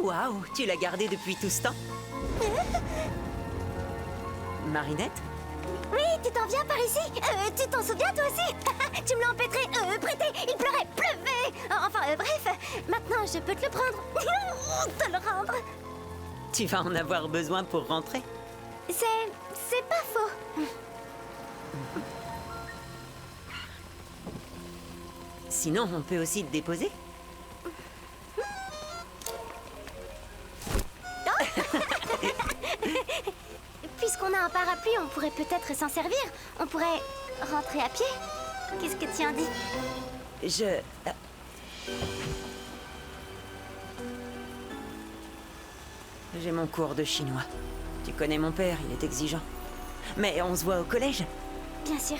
Waouh, tu l'as gardé depuis tout ce temps? Marinette? Oui, tu t'en viens par ici. Tu t'en souviens toi aussi? Tu me l'as empêtré, prêté, il pleurait, pleuvait. Enfin, bref, maintenant je peux te le prendre. Te le rendre. Tu vas en avoir besoin pour rentrer. C'est pas faux. Sinon, on peut aussi te déposer. Puisqu'on a un parapluie, on pourrait peut-être s'en servir. On pourrait rentrer à pied. Qu'est-ce que tu en dis? J'ai mon cours de chinois. Tu connais mon père, il est exigeant. Mais on se voit au collège? Bien sûr.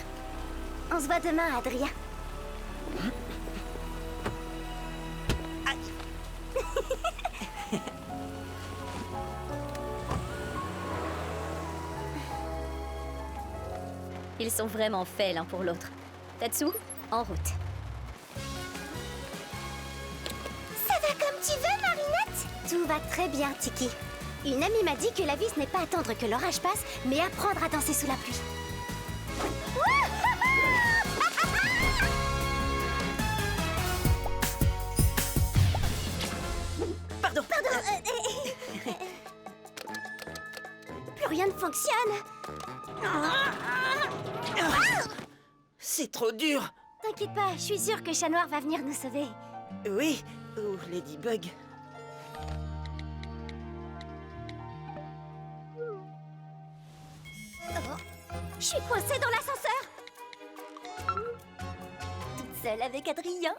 On se voit demain, Adrien. Ils sont vraiment faits l'un pour l'autre. Tatsu, en route. Ça va comme tu veux, Marinette? Tout va très bien, Tiki. Une amie m'a dit que la vie, ce n'est pas attendre que l'orage passe, mais apprendre à danser sous la pluie. Pardon. Plus rien ne fonctionne. C'est trop dur. T'inquiète pas, je suis sûre que Chat Noir va venir nous sauver. Oui, ou Ladybug. Je suis coincée dans l'ascenseur. Toute seule avec Adrien.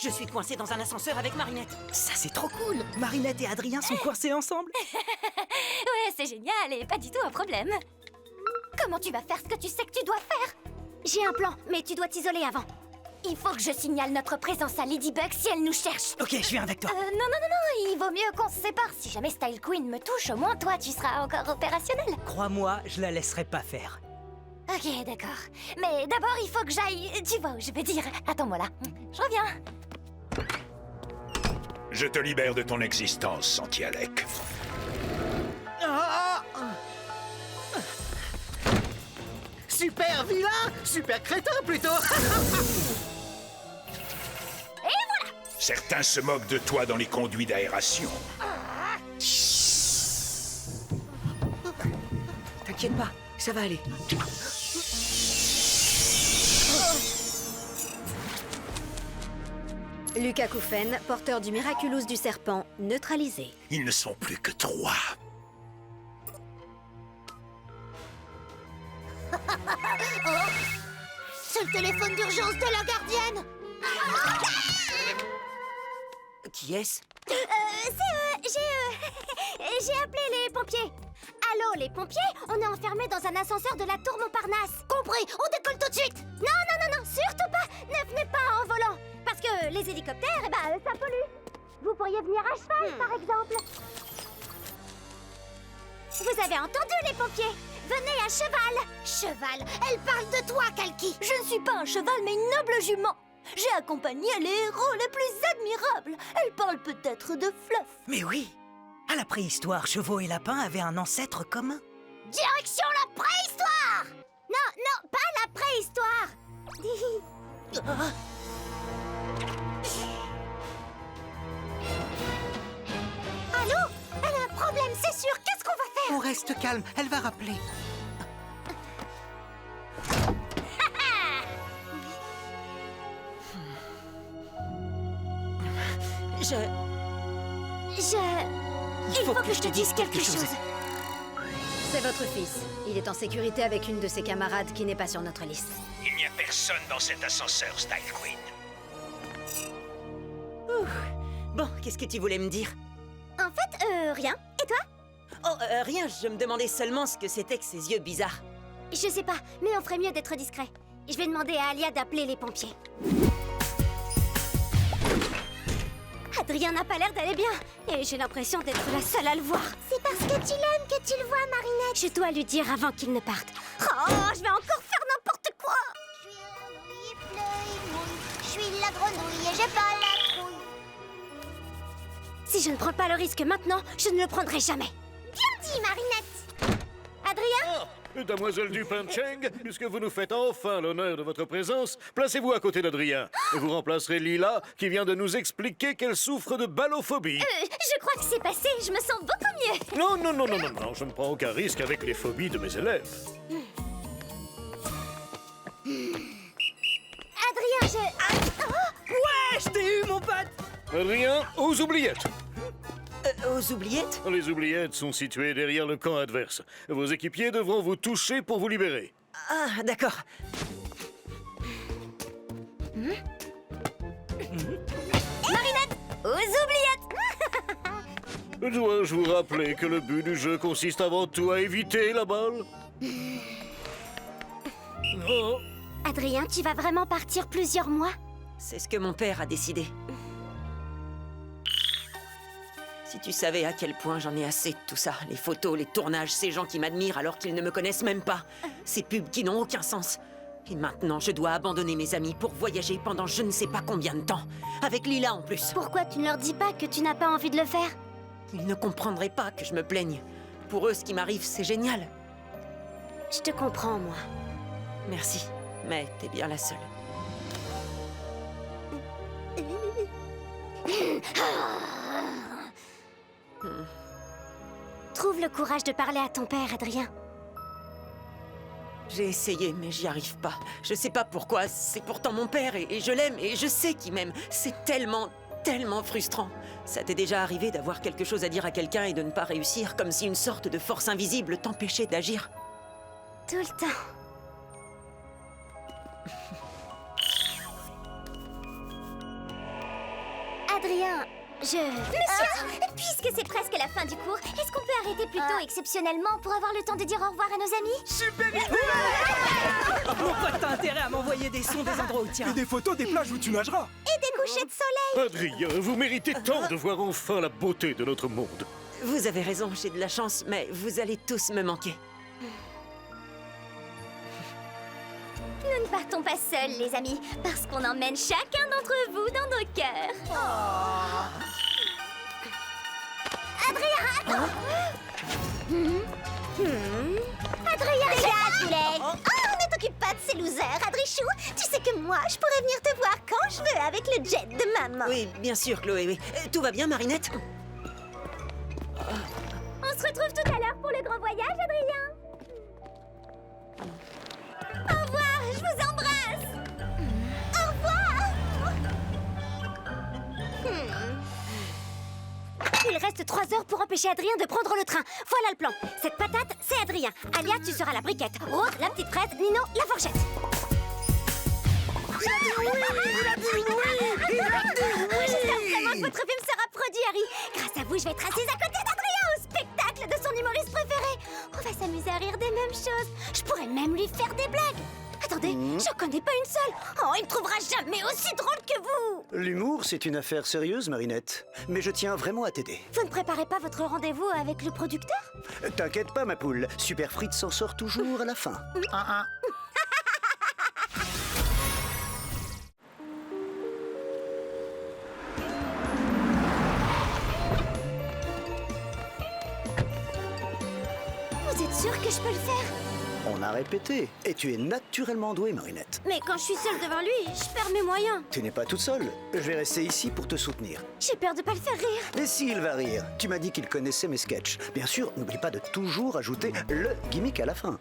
Je suis coincée dans un ascenseur avec Marinette. Ça, c'est trop cool! Marinette et Adrien sont coincés ensemble. Ouais, c'est génial et pas du tout un problème. Comment tu vas faire ce que tu sais que tu dois faire? J'ai un plan, mais tu dois t'isoler avant. Il faut que je signale notre présence à Ladybug si elle nous cherche. Ok, je viens avec toi. Non, il vaut mieux qu'on se sépare. Si jamais Style Queen me touche, au moins toi, tu seras encore opérationnel. Crois-moi, je la laisserai pas faire. Ok, d'accord. Mais d'abord, il faut que j'aille... Tu vois où je veux dire. Attends-moi là. Je reviens. Je te libère de ton existence, Santi-Alec. Super vilain! Super crétin, plutôt! Certains se moquent de toi dans les conduits d'aération. T'inquiète pas, ça va aller. Lucas Koufen, porteur du Miraculous du serpent, neutralisé. Ils ne sont plus que 3. C'est le téléphone d'urgence de la gardienne. Qui est-ce? J'ai appelé les pompiers. Allô, les pompiers? On est enfermés dans un ascenseur de la tour Montparnasse. Compris, on décolle tout de suite. Non, surtout pas. Ne venez pas en volant. Parce que les hélicoptères, ça pollue. Vous pourriez venir à cheval, par exemple. Vous avez entendu, les pompiers? Venez à cheval. Cheval? Elle parle de toi, Kalki. Je ne suis pas un cheval, mais une noble jument. J'ai accompagné les héros les plus admirables. Elle parle peut-être de Fluff. Mais oui! À la préhistoire, chevaux et lapins avaient un ancêtre commun. Direction la préhistoire. Non, pas la préhistoire. Allô? Elle a un problème, c'est sûr. Qu'est-ce qu'on va faire? On reste calme, elle va rappeler. Il faut que je te dise quelque chose. C'est votre fils. Il est en sécurité avec une de ses camarades qui n'est pas sur notre liste. Il n'y a personne dans cet ascenseur, Style Queen. Bon, qu'est-ce que tu voulais me dire? En fait, rien. Et toi? Oh, rien, je me demandais seulement ce que c'était que ces yeux bizarres. Je sais pas, mais on ferait mieux d'être discret. Je vais demander à Alia d'appeler les pompiers. Adrien n'a pas l'air d'aller bien, et j'ai l'impression d'être la seule à le voir. C'est parce que tu l'aimes que tu le vois, Marinette. Je dois lui dire avant qu'il ne parte. Oh, je vais encore faire n'importe quoi. J'ai pas la trouille. Si je ne prends pas le risque maintenant, je ne le prendrai jamais. Bien dit, Marinette. Adrien? Damoiselle Dupin-Cheng, puisque vous nous faites enfin l'honneur de votre présence, placez-vous à côté d'Adrien. Et vous remplacerez Lila, qui vient de nous expliquer qu'elle souffre de ballophobie. Je crois que c'est passé, je me sens beaucoup mieux. Non, je ne prends aucun risque avec les phobies de mes élèves. Adrien, Ouais, je t'ai eu, mon pote! Adrien, aux oubliettes. Aux oubliettes? Les oubliettes sont situées derrière le camp adverse. Vos équipiers devront vous toucher pour vous libérer. Ah, d'accord. Marinette, aux oubliettes. Dois-je vous rappeler que le but du jeu consiste avant tout à éviter la balle? Oh. Adrien, tu vas vraiment partir plusieurs mois? C'est ce que mon père a décidé. Si tu savais à quel point j'en ai assez de tout ça, les photos, les tournages, ces gens qui m'admirent alors qu'ils ne me connaissent même pas, ces pubs qui n'ont aucun sens. Et maintenant, je dois abandonner mes amis pour voyager pendant je ne sais pas combien de temps, avec Lila en plus. Pourquoi tu ne leur dis pas que tu n'as pas envie de le faire? Ils ne comprendraient pas que je me plaigne. Pour eux, ce qui m'arrive, c'est génial. Je te comprends, moi. Merci, mais t'es bien la seule. Trouve le courage de parler à ton père, Adrien. J'ai essayé, mais j'y arrive pas. Je sais pas pourquoi, c'est pourtant mon père et je l'aime et je sais qu'il m'aime. C'est tellement frustrant. Ça t'est déjà arrivé d'avoir quelque chose à dire à quelqu'un et de ne pas réussir, comme si une sorte de force invisible t'empêchait d'agir? Tout le temps. Adrien, Monsieur, puisque c'est presque la fin du cours, est-ce qu'on peut arrêter plus tôt exceptionnellement pour avoir le temps de dire au revoir à nos amis? Super idée! Mon pote, t'as intérêt à m'envoyer des sons des endroits où tiens. Et des photos des plages où tu nageras. Et des couchers de soleil! Adrien, vous méritez tant de voir enfin la beauté de notre monde. Vous avez raison, j'ai de la chance, mais vous allez tous me manquer. Nous ne partons pas seuls, les amis, parce qu'on emmène chacun d'entre vous dans nos cœurs. Adrien, attends! Adrien, dégage, poulet! Oh, ne t'occupe pas de ces losers, Adrichou. Tu sais que moi, je pourrais venir te voir quand je veux avec le jet de maman. Oui, bien sûr, Chloé, oui. Tout va bien, Marinette? On se retrouve tout à l'heure pour le grand voyage, Adrien. Au revoir, je vous embrasse. Au revoir. Il reste 3 heures pour empêcher Adrien de prendre le train. Voilà le plan. Cette patate, c'est Adrien. Alia, tu seras la briquette. Rose, la petite fraise. Nino, la fourchette. Il a dit oui. J'espère vraiment que votre film sera produit, Harry. Grâce à vous, je vais être assise à côté d'Adrien au spectacle de son humoriste préféré. On va s'amuser à rire des mêmes choses. Je pourrais même lui faire des blagues. Attendez, je connais pas une seule. Oh, il ne trouvera jamais aussi drôle que vous. L'humour, c'est une affaire sérieuse, Marinette. Mais je tiens vraiment à t'aider. Vous ne préparez pas votre rendez-vous avec le producteur? T'inquiète pas, ma poule. Super Frites s'en sort toujours à la fin. Vous êtes sûr que je peux le faire? On a répété. Et tu es naturellement douée, Marinette. Mais quand je suis seule devant lui, je perds mes moyens. Tu n'es pas toute seule. Je vais rester ici pour te soutenir. J'ai peur de pas le faire rire. Mais s'il va rire, tu m'as dit qu'il connaissait mes sketchs. Bien sûr, n'oublie pas de toujours ajouter le gimmick à la fin.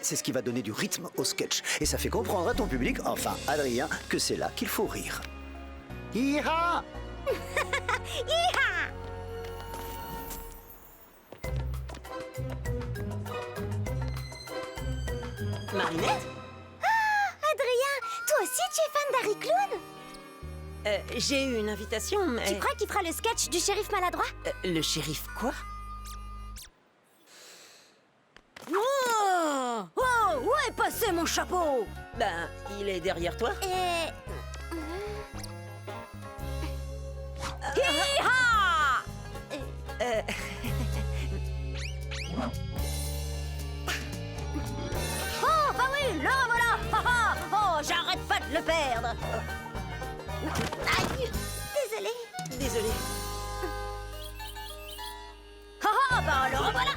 C'est ce qui va donner du rythme au sketch. Et ça fait comprendre à ton public, enfin Adrien, que c'est là qu'il faut rire. Hi-ha! Marinette? Adrien, toi aussi tu es fan d'Harry Clown? J'ai eu une invitation, mais... Tu crois qu'il fera le sketch du shérif maladroit? Le shérif quoi? Oh, où est passé mon chapeau? Ben, il est derrière toi. Hi-ha! Oh, bah oui, là voilà! Oh, j'arrête pas de le perdre! Aïe. Désolée. Désolée. Ah, bah alors voilà.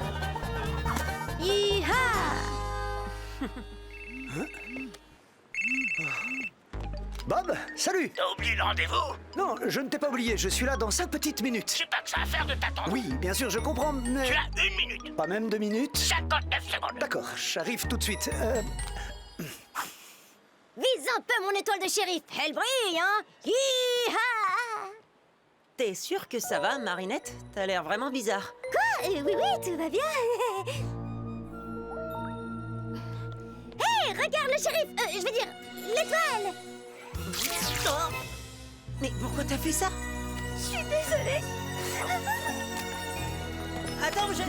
Hi-ha. Bob, salut. T'as oublié le rendez-vous? Non, je ne t'ai pas oublié, je suis là dans 5 petites minutes. J'ai pas que ça à faire de t'attendre. Oui, bien sûr, je comprends, mais... Tu as 1 minute. Pas même 2 minutes? 59 secondes. D'accord, j'arrive tout de suite. Vise un peu mon étoile de shérif. Elle brille, hein. Hi-ha. T'es sûre que ça va, Marinette? T'as l'air vraiment bizarre. Quoi? Oui, tout va bien. Hé, regarde le shérif. Je veux dire, l'étoile. Oh. Mais pourquoi t'as fait ça? Je suis désolée. Attends, je...